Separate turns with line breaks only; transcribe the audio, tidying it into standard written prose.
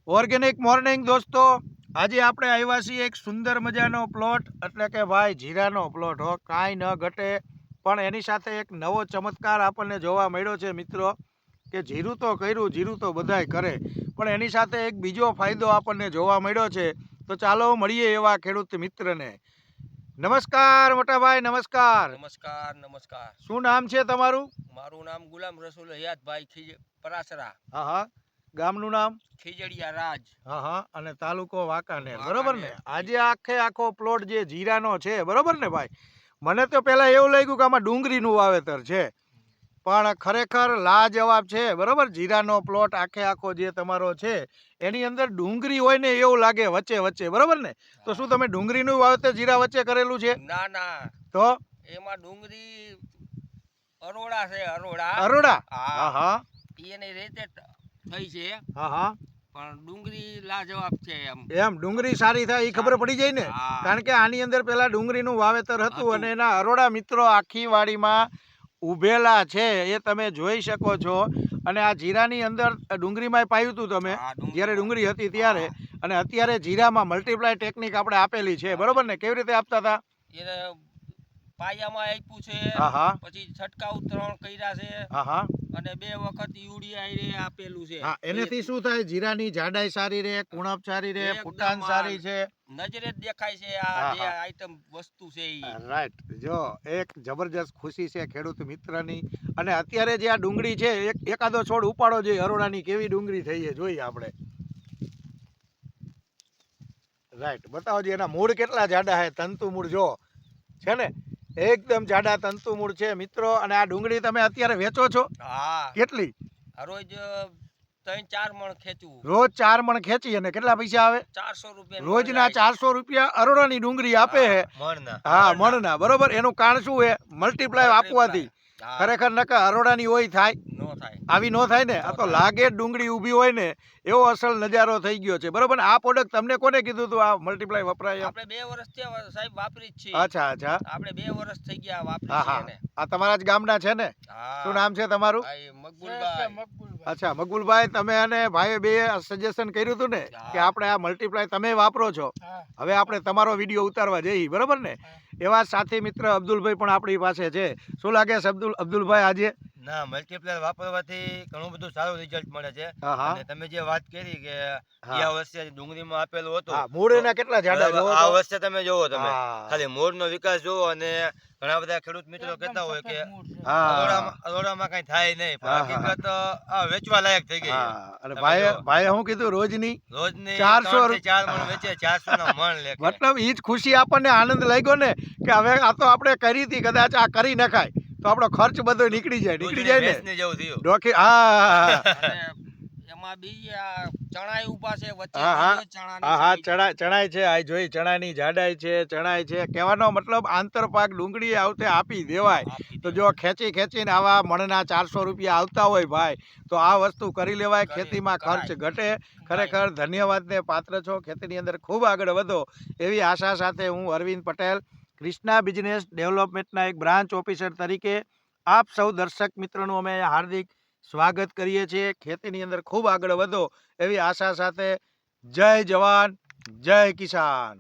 Organic morning દોસ્તો, આજે આપણે આવ્યા છીએ એક સુંદર મજાનો પ્લોટ, એટલે કે ભાઈ જીરાનો પ્લોટ હો, કાંઈ ન ઘટે. પણ એની સાથે એક નવો ચમત્કાર આપણને જોવા મળ્યો છે મિત્રો, કે જીરું તો કર્યું, જીરું તો બધાય કરે, પણ એની સાથે એક બીજો ફાયદો આપણને જોવા મળ્યો છે. તો ચાલો મળીએ એવા ખેડૂત મિત્રને. નમસ્કાર મોટાભાઈ, નમસ્કાર.
નમસ્કાર નમસ્કાર.
શું નામ છે તમારું?
મારું નામ ગુલામ રસુલ હયાતભાઈ પરાસરા.
હા હા. ગામનું નામ?
ખીજડીયા રાજ.
હા હા. અને તાલુકો વાંકાનેર, બરોબર ને? આજે આખો પ્લોટ જે જીરાનો છે, બરોબર ને ભાઈ? મને તો પેલા એવું લાગ્યું કે આમાં ડુંગળીનું વાવેતર છે, પણ ખરેખર લાજવાબ છે, બરોબર? જીરાનો પ્લોટ આખો જે તમારો છે એની અંદર ડુંગળી હોય ને એવું લાગે વચ્ચે વચ્ચે, બરોબર ને? તો શું તમે ડુંગળીનું વાવેતર જીરા વચ્ચે કરેલું છે?
ના ના,
તો
એમાં ડુંગળી અરોડા છે. અરોડા
અરોડા? હા હા.
એની રીતે થઈ છે.
હા હા.
પણ ડુંગળી લાજવાબ છે.
એમ ડુંગળી સારી થાય એ ખબર પડી જાય ને, કારણ કે આની અંદર પેલા ડુંગળીનું વાવેતર હતું અને એના અરોડા મિત્રો આખી વાડીમાં ઉભેલા છે, એ તમે જોઈ શકો છો. અને આ જીરાની અંદર ડુંગળીમાં પાયું હતું તમે જ્યારે ડુંગળી હતી ત્યારે, અને અત્યારે જીરામાં મલ્ટીપ્લાય ટેકનિક આપણે આપેલી છે, બરોબર ને? કેવી રીતે આપતા હતા?
એને પાયામાં આપ્યું છે, પછી છટકાવ 3 કર્યા છે, અને 2 વખત યુરિયા આપેલું છે.
એનાથી શું થાય? જીરાની જાડાઈ સારી રહે, કુણપ સારી રહે, ફૂટાણ સારી છે,
નજરે જ દેખાય છે આ જે આઈટમ વસ્તુ છે ઈ.
રાઈટ. જો એક જબરજસ્ત ખુશી છે ખેડૂત મિત્રની. અને અત્યારે જે આ ડુંગળી છે, એકાદો છોડ ઉપાડો જોઈએ અરોડાની, કેવી ડુંગળી થઈ છે જોઈએ આપણે. રાઈટ. બતાવો જે એના મૂળ કેટલા જાડા છે, તંતુ મૂળ જો છે ને, એકદમ જાડા તંતુ મૂળ છે મિત્રો. અને આ ડુંગળી તમે અત્યારે વેચો છો?
હા.
કેટલી?
રોજ 3-4 મણ ખેંચું.
રોજ 4 મણ ખેંચી અને કેટલા પૈસા આવે?
400 રૂપિયા.
રોજના 400 રૂપિયા અરોડાની ડુંગળી આપે છે. હા, મણના. બરોબર. એનું કારણ શું છે? મલ્ટીપ્લાય આપવાથી. ખરેખર નકર અરોડાની હોય થાય?
નો થાય.
આવી નો થાય ને. આ તો લાગે ડુંગળી ઊભી હોય ને એવો અસલ નજારો થઈ ગયો છે, બરોબર ને? આ પ્રોડક્ટ તમને કોને કીધું તું આ મલ્ટીપ્લાય વપરાય?
આપણે 2 વર્ષથી સાહેબ વાપરી જ છીએ.
અચ્છા અચ્છા.
આપણે 2 વર્ષ થઈ ગયા વાપરી છે એને.
આ તમારા જ ગામના છે ને? શું નામ છે તમારું?
મકબુલભાઈ.
અચ્છા, મકબુલભાઈ. તમે અને ભાઈએ બે સજેશન કર્યું હતું ને કે આપણે આ મલ્ટીપ્લાય તમે વાપરો છો, હવે આપણે તમારો વિડીયો ઉતારવા જઈએ, બરોબર ને? એવા સાથી મિત્ર અબ્દુલભાઈ પણ આપણી પાસે છે. શું લાગે છે અબ્દુલભાઈ આજે?
ના, મલ્ટીપ્લાયર વાપરવાથી ઘણું બધું સારું રિઝલ્ટ મળે છે. અને તમે જે વાત કરી કે ગયા વર્ષે ડુંગળીમાં આપેલું હતું,
મૂળ એના કેટલા જાડા છે
આ વર્ષે તમે જોવો, તમે ખાલી મૂળનો વિકાસ જોવો. અને ઘણા બધા ખેડૂત મિત્રો કહેતા હોય કે અરોડામાં કઈ થાય નહીં, પણ હકીકત આ વેચવા લાયક થઈ ગઈ.
અને ભાઈએ શું કીધું? રોજની
400 4 મણ વેચે, 400 ના મણ લે.
મતલબ ઈ જ ખુશી આપણને આનંદ લાગ્યો ને કે હવે આ તો આપણે કરી હતી, કદાચ આ કરી નખાય તો આપણો ખર્ચ બધો નીકળી જાય ને. ડોકી.
એમાં બીજા ચણાઈ ઉભા છે વચ્ચે.
ચણાઈ છે. આ જોઈ ચણાની જાડાઈ છે, ચણાઈ છે. કહેવાનો મતલબ આંતરપાક ડુંગળી આવતે આપી દેવાય. તો જો ખેંચીને આવા મણના 400 રૂપિયા આવતા હોય ભાઈ, તો આ વસ્તુ કરી લેવાય. ખેતીમાં ખર્ચ ઘટે. ખરેખર ધન્યવાદને પાત્ર છો. ખેતીની અંદર ખૂબ આગળ વધો એવી આશા સાથે હું અરવિંદ પટેલ, ક્રિષ્ના બિઝનેસ ડેવલપમેન્ટના એક બ્રાન્ચ ઓફિસર તરીકે આપ સૌ દર્શક મિત્રોનું અમે હાર્દિક સ્વાગત કરીએ છીએ. ખેતીની અંદર ખૂબ આગળ વધો એવી આશા સાથે. જય જવાન, જય કિસાન.